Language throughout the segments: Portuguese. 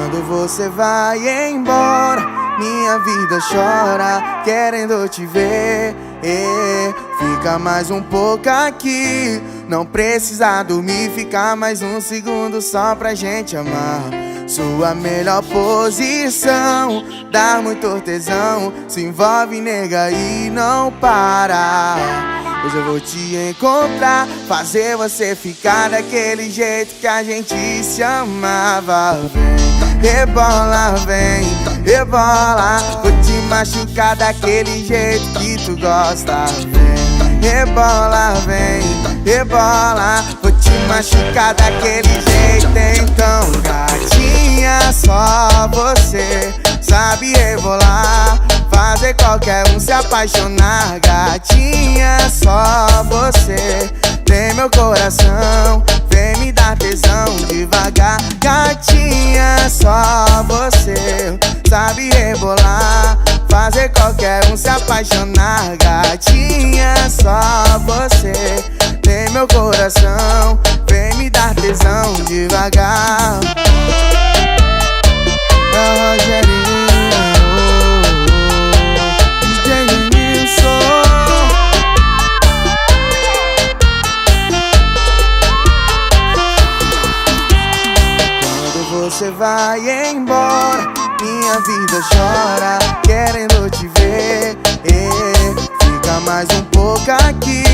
Quando você vai embora, minha vida chora, querendo te ver. Fica mais um pouco aqui, não precisa dormir, ficar mais um segundo só pra gente amar. Sua melhor posição, dá muito tesão, se envolve, nega, e não para. Hoje eu vou te encontrar, fazer você ficar daquele jeito que a gente se amava. Vem, rebola, vem, rebola, vou te machucar daquele jeito que tu gosta. Vem, rebola, vem, rebola, vou te machucar daquele jeito. Então, gatinha, só você sabe rebolar, fazer qualquer um se apaixonar. Gatinha, só você tem meu coração, vem me dar tesão devagar. Gatinha, só você sabe rebolar, fazer qualquer um se apaixonar. Gatinha, só você tem meu coração, vem me dar tesão devagar. Você vai embora, minha vida chora, querendo te ver. Fica mais um pouco aqui,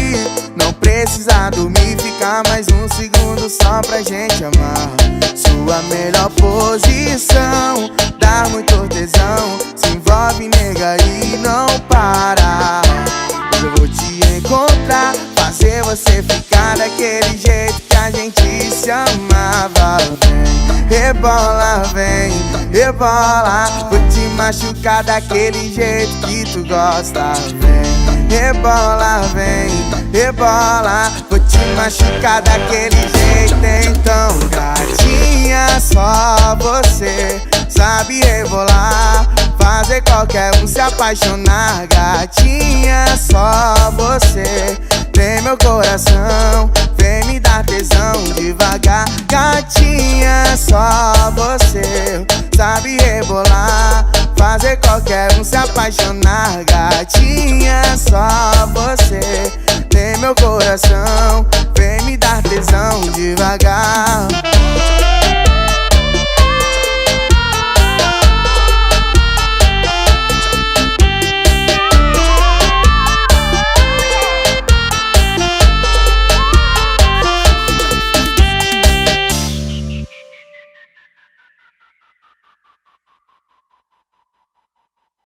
não precisa dormir, ficar mais um segundo só pra gente amar. Sua melhor posição, dá muito tesão, se envolve, nega, e não para. Hoje eu vou te encontrar, fazer você ficar daquele jeito que a gente se amava. Rebola, vem, rebola, vou te machucar daquele jeito que tu gosta. Vem, rebola, vem, rebola, vou te machucar daquele jeito. Então, gatinha, só você sabe rebolar, fazer qualquer um se apaixonar. Gatinha, só você tem meu coração, vem me dar tesão devagar. Gatinha, só você sabe rebolar, fazer qualquer um se apaixonar. Gatinha, só você tem meu coração,